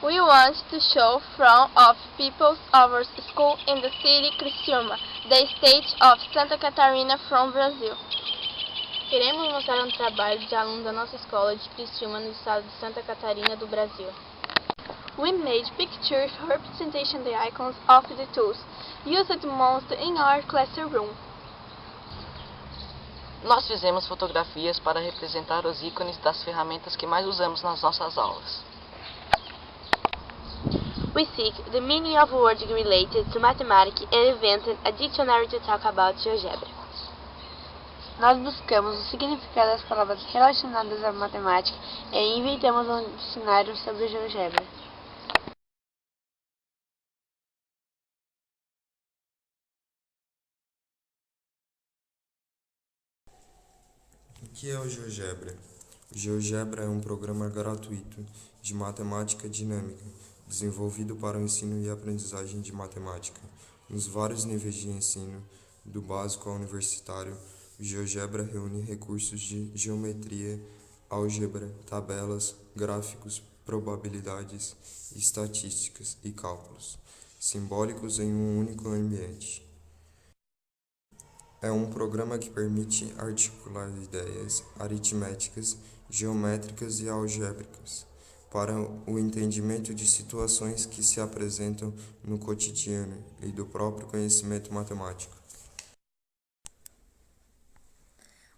We want to show from of people's our school in the city Criciúma, the state of Santa Catarina from Brazil. Queremos mostrar um trabalho de alunos da nossa escola de Criciúma no estado de Santa Catarina do Brasil. We made pictures representing the icons of the tools used most in our classroom. Nós fizemos fotografias para representar os ícones das ferramentas que mais usamos nas nossas aulas. We seek the meaning of words related to mathematics and invented a dictionary to talk about GeoGebra. Nós buscamos o significado das palavras relacionadas à matemática e inventamos um dicionário sobre GeoGebra. O que é o GeoGebra? O GeoGebra é um programa gratuito de matemática dinâmica, desenvolvido para o ensino e aprendizagem de matemática. Nos vários níveis de ensino, do básico ao universitário, o GeoGebra reúne recursos de geometria, álgebra, tabelas, gráficos, probabilidades, estatísticas e cálculos, simbólicos em um único ambiente. É um programa que permite articular ideias aritméticas, geométricas e algébricas para o entendimento de situações que se apresentam no cotidiano e do próprio conhecimento matemático.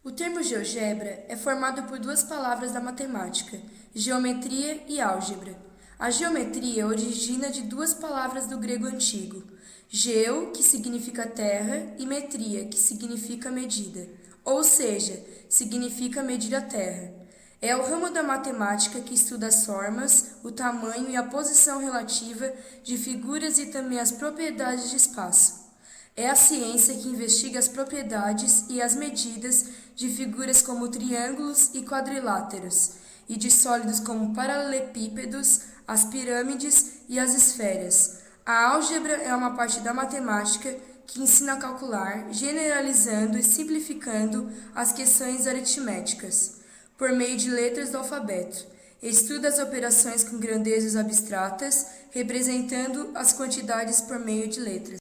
O termo GeoGebra é formado por duas palavras da matemática, geometria e álgebra. A geometria origina de duas palavras do grego antigo, geo, que significa terra, e metria, que significa medida, ou seja, significa medir a terra. É o ramo da matemática que estuda as formas, o tamanho e a posição relativa de figuras e também as propriedades de espaço. É a ciência que investiga as propriedades e as medidas de figuras como triângulos e quadriláteros, e de sólidos como paralelepípedos, as pirâmides e as esferas. A álgebra é uma parte da matemática que ensina a calcular, generalizando e simplificando as questões aritméticas, por meio de letras do alfabeto. Estuda as operações com grandezas abstratas, representando as quantidades por meio de letras.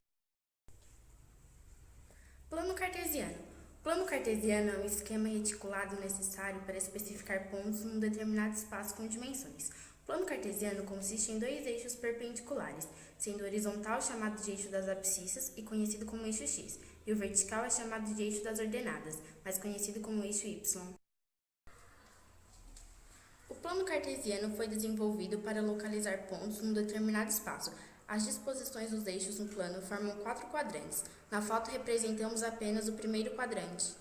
Plano cartesiano. O plano cartesiano é um esquema reticulado necessário para especificar pontos num determinado espaço com dimensões. O plano cartesiano consiste em dois eixos perpendiculares, sendo o horizontal chamado de eixo das abscissas e conhecido como eixo x, e o vertical é chamado de eixo das ordenadas, mais conhecido como eixo y. O plano cartesiano foi desenvolvido para localizar pontos num determinado espaço. As disposições dos eixos no plano formam 4 quadrantes. Na foto representamos apenas o primeiro quadrante.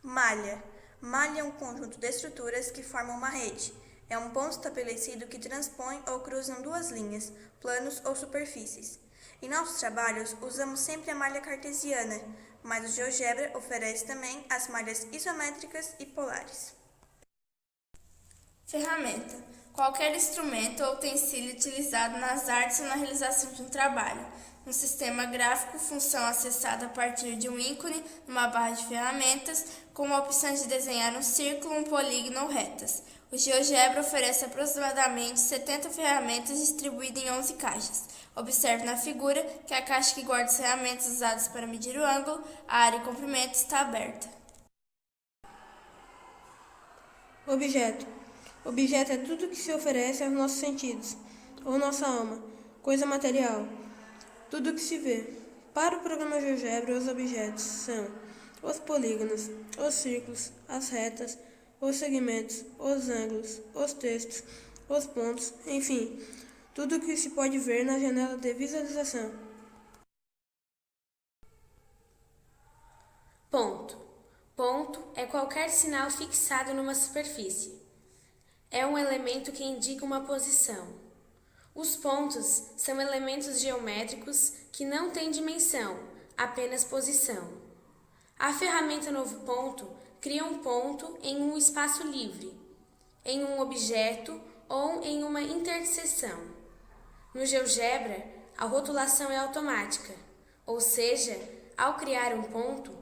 Malha. Malha é um conjunto de estruturas que formam uma rede. É um ponto estabelecido que transpõe ou cruzam duas linhas, planos ou superfícies. Em nossos trabalhos, usamos sempre a malha cartesiana, mas o GeoGebra oferece também as malhas isométricas e polares. Ferramenta. Qualquer instrumento ou utensílio utilizado nas artes ou na realização de um trabalho. Um sistema gráfico, função acessada a partir de um ícone numa barra de ferramentas, com a opção de desenhar um círculo, um polígono ou retas. O GeoGebra oferece aproximadamente 70 ferramentas distribuídas em 11 caixas. Observe na figura que a caixa que guarda as ferramentas usadas para medir o ângulo, a área e comprimento está aberta. Objeto. Objeto é tudo que se oferece aos nossos sentidos, ou nossa alma, coisa material, tudo que se vê. Para o programa GeoGebra, os objetos são os polígonos, os círculos, as retas, os segmentos, os ângulos, os textos, os pontos, enfim, tudo que se pode ver na janela de visualização. Ponto. Ponto é qualquer sinal fixado numa superfície. É um elemento que indica uma posição. Os pontos são elementos geométricos que não têm dimensão, apenas posição. A ferramenta Novo Ponto cria um ponto em um espaço livre, em um objeto ou em uma interseção. No GeoGebra, a rotulação é automática, ou seja, ao criar um ponto,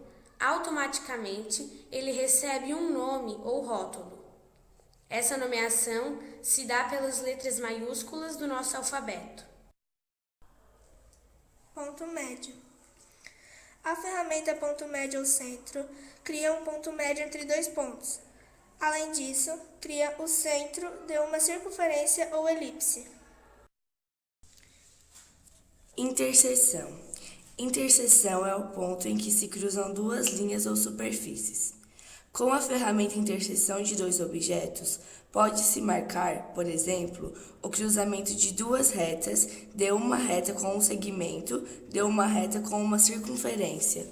automaticamente ele recebe um nome ou rótulo. Essa nomeação se dá pelas letras maiúsculas do nosso alfabeto. Ponto médio. A ferramenta ponto médio ao centro cria um ponto médio entre dois pontos. Além disso, cria o centro de uma circunferência ou elipse. Interseção. Interseção é o ponto em que se cruzam duas linhas ou superfícies. Com a ferramenta interseção de dois objetos, pode-se marcar, por exemplo, o cruzamento de duas retas, de uma reta com um segmento, de uma reta com uma circunferência.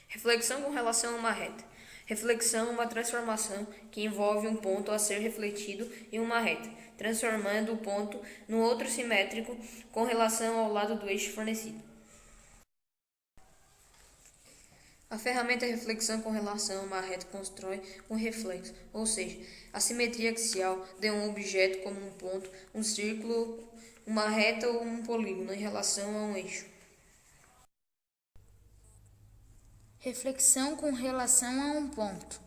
Reflexão com relação a uma reta. Reflexão é uma transformação que envolve um ponto a ser refletido em uma reta, transformando o ponto no outro simétrico com relação ao lado do eixo fornecido. A ferramenta reflexão com relação a uma reta constrói um reflexo, ou seja, a simetria axial de um objeto como um ponto, um círculo, uma reta ou um polígono em relação a um eixo. Reflexão com relação a um ponto.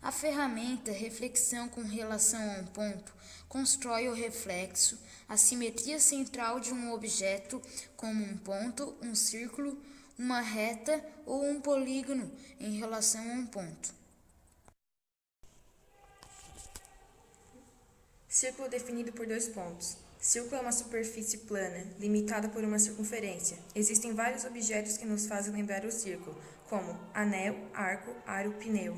A ferramenta reflexão com relação a um ponto constrói o reflexo, a simetria central de um objeto como um ponto, um círculo, uma reta ou um polígono em relação a um ponto. Círculo definido por dois pontos. Círculo é uma superfície plana, limitada por uma circunferência. Existem vários objetos que nos fazem lembrar o círculo, como anel, arco, aro, pneu.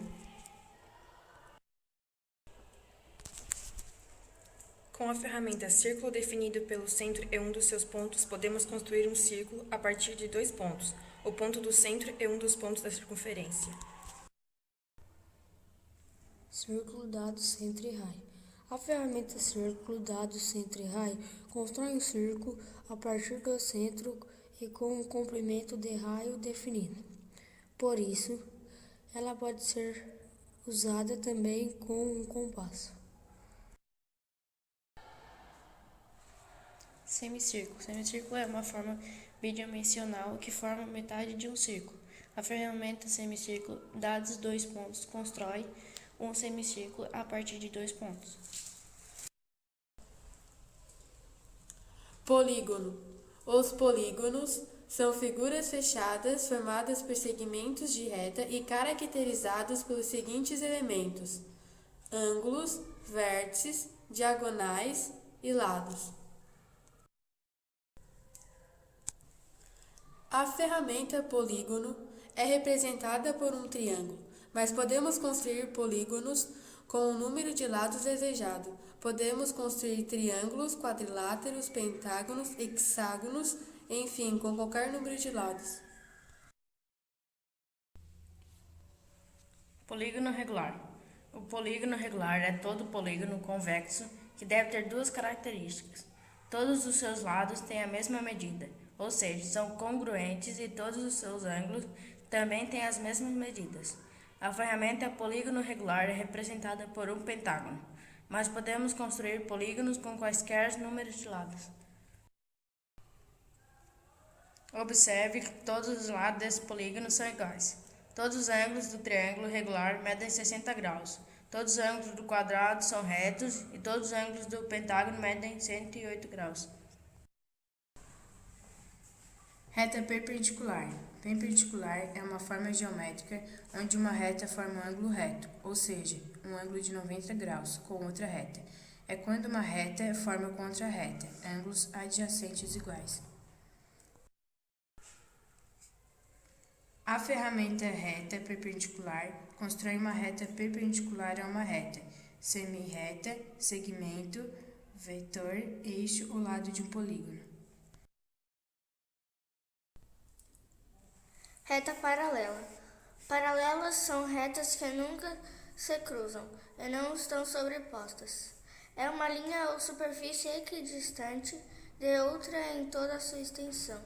Com a ferramenta círculo definido pelo centro e um dos seus pontos, podemos construir um círculo a partir de dois pontos. O ponto do centro é um dos pontos da circunferência. Círculo, dado, centro e raio. A ferramenta círculo, dado, centro e raio constrói um círculo a partir do centro e com um comprimento de raio definido. Por isso, ela pode ser usada também com um compasso. Semicírculo. Semicírculo é uma forma bidimensional que forma metade de um círculo. A ferramenta semicírculo, dados dois pontos, constrói um semicírculo a partir de dois pontos. Polígono. Os polígonos são figuras fechadas formadas por segmentos de reta e caracterizados pelos seguintes elementos: ângulos, vértices, diagonais e lados. A ferramenta polígono é representada por um triângulo, mas podemos construir polígonos com o número de lados desejado. Podemos construir triângulos, quadriláteros, pentágonos, hexágonos, enfim, com qualquer número de lados. Polígono regular. O polígono regular é todo polígono convexo que deve ter duas características. Todos os seus lados têm a mesma medida, ou seja, são congruentes e todos os seus ângulos também têm as mesmas medidas. A ferramenta polígono regular é representada por um pentágono, mas podemos construir polígonos com quaisquer números de lados. Observe que todos os lados desse polígono são iguais. Todos os ângulos do triângulo regular medem 60 graus. Todos os ângulos do quadrado são retos e todos os ângulos do pentágono medem 108 graus. Reta perpendicular. Perpendicular é uma forma geométrica onde uma reta forma um ângulo reto, ou seja, um ângulo de 90 graus com outra reta. É quando uma reta forma com outra reta, ângulos adjacentes iguais. A ferramenta reta perpendicular constrói uma reta perpendicular a uma reta, semirreta, segmento, vetor, eixo ou lado de um polígono. Reta paralela. Paralelas são retas que nunca se cruzam e não estão sobrepostas. É uma linha ou superfície equidistante de outra em toda a sua extensão.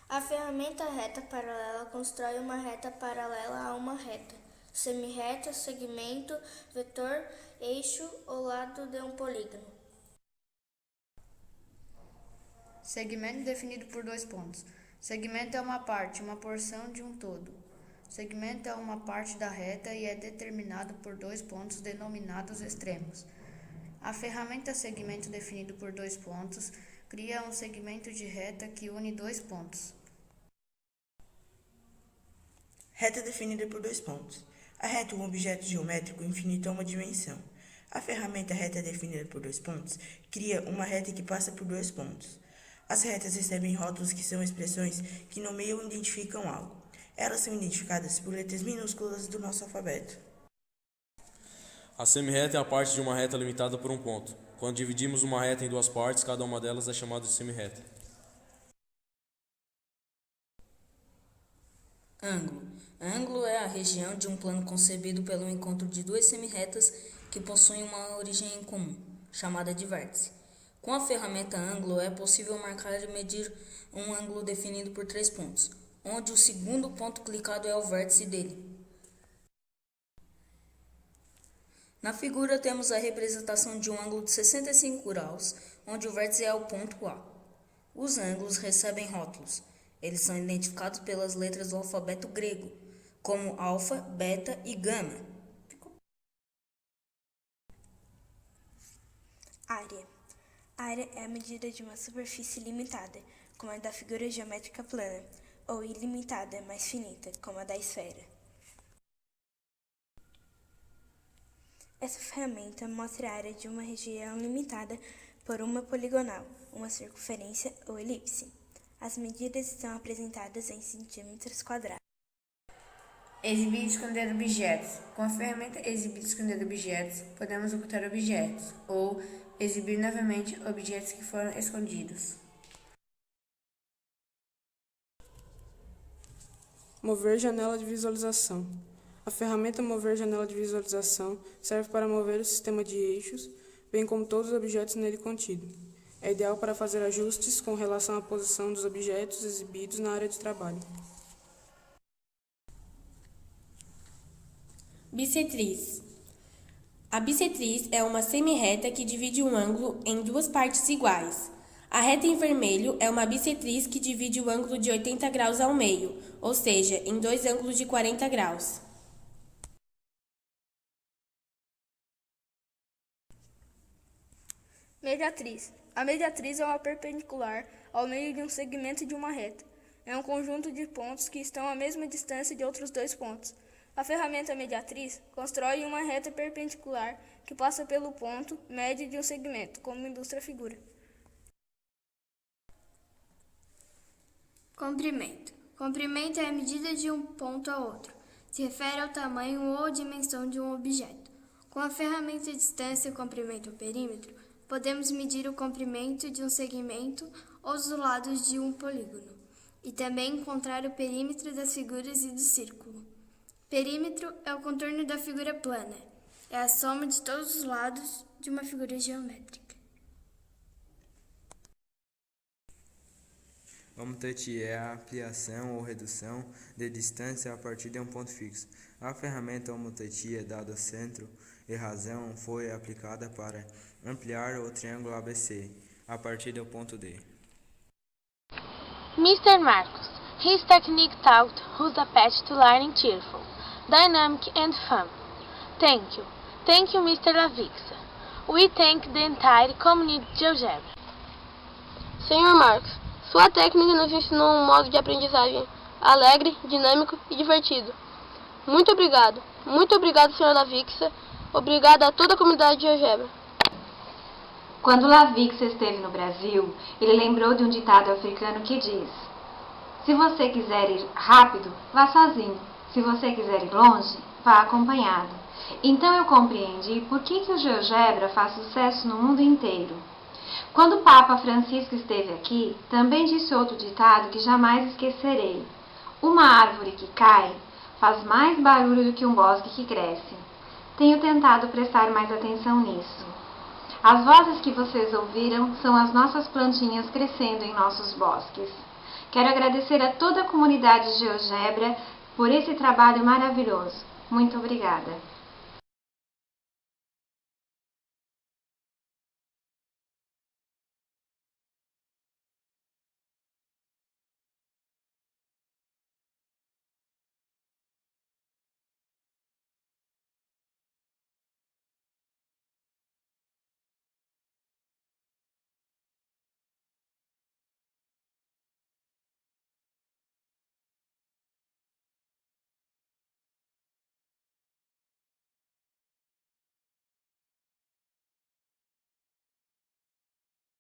A ferramenta reta paralela constrói uma reta paralela a uma reta, semirreta, segmento, vetor, eixo ou lado de um polígono. Segmento definido por dois pontos. Segmento é uma parte, uma porção de um todo. Segmento é uma parte da reta e é determinado por dois pontos denominados extremos. A ferramenta segmento definido por dois pontos cria um segmento de reta que une dois pontos. Reta definida por dois pontos. A reta é um objeto geométrico infinito a uma dimensão. A ferramenta reta definida por dois pontos cria uma reta que passa por dois pontos. As retas recebem rótulos que são expressões que nomeiam ou identificam algo. Elas são identificadas por letras minúsculas do nosso alfabeto. A semirreta é a parte de uma reta limitada por um ponto. Quando dividimos uma reta em duas partes, cada uma delas é chamada de semirreta. Ângulo. Ângulo é a região de um plano concebido pelo encontro de duas semirretas que possuem uma origem em comum, chamada de vértice. Com a ferramenta ângulo é possível marcar e medir um ângulo definido por três pontos, onde o segundo ponto clicado é o vértice dele. Na figura temos a representação de um ângulo de 65 graus, onde o vértice é o ponto A. Os ângulos recebem rótulos. Eles são identificados pelas letras do alfabeto grego, como alfa, beta e gama. Área. Área é a medida de uma superfície limitada, como a da figura geométrica plana, ou ilimitada, mais finita, como a da esfera. Essa ferramenta mostra a área de uma região limitada por uma poligonal, uma circunferência ou elipse. As medidas estão apresentadas em centímetros quadrados. Exibir e esconder objetos. Com a ferramenta exibir e esconder objetos, podemos ocultar objetos, ou exibir novamente objetos que foram escondidos. Mover janela de visualização. A ferramenta Mover janela de visualização serve para mover o sistema de eixos, bem como todos os objetos nele contidos. É ideal para fazer ajustes com relação à posição dos objetos exibidos na área de trabalho. Bissetriz. A bissetriz é uma semirreta que divide um ângulo em duas partes iguais. A reta em vermelho é uma bissetriz que divide o ângulo de 80 graus ao meio, ou seja, em dois ângulos de 40 graus. Mediatriz. A mediatriz é uma perpendicular ao meio de um segmento de uma reta. É um conjunto de pontos que estão à mesma distância de outros dois pontos. A ferramenta mediatriz constrói uma reta perpendicular que passa pelo ponto médio de um segmento, como ilustra a figura. Comprimento. Comprimento é a medida de um ponto a outro. Se refere ao tamanho ou dimensão de um objeto. Com a ferramenta distância, comprimento ou perímetro, podemos medir o comprimento de um segmento ou os lados de um polígono, e também encontrar o perímetro das figuras e do círculo. Perímetro é o contorno da figura plana, é a soma de todos os lados de uma figura geométrica. Homotetia é a ampliação ou redução de distância a partir de um ponto fixo. A ferramenta homotetia, dado o centro e razão, foi aplicada para ampliar o triângulo ABC a partir do ponto D. Mr. Marcos, his technique taught us a path to learning cheerful, dynamic and fun. Thank you. Thank you, Mr. Lavixa. We thank the entire community de GeoGebra. Senhor Marcos, sua técnica nos ensinou um modo de aprendizagem alegre, dinâmico e divertido. Muito obrigado. Muito obrigado, Sr. Lavixa. Obrigado a toda a comunidade de GeoGebra. Quando Lavixa esteve no Brasil, ele lembrou de um ditado africano que diz: se você quiser ir rápido, vá sozinho. Se você quiser ir longe, vá acompanhado. Então eu compreendi por que o GeoGebra faz sucesso no mundo inteiro. Quando o Papa Francisco esteve aqui, também disse outro ditado que jamais esquecerei: uma árvore que cai faz mais barulho do que um bosque que cresce. Tenho tentado prestar mais atenção nisso. As vozes que vocês ouviram são as nossas plantinhas crescendo em nossos bosques. Quero agradecer a toda a comunidade GeoGebra por esse trabalho maravilhoso. Muito obrigada.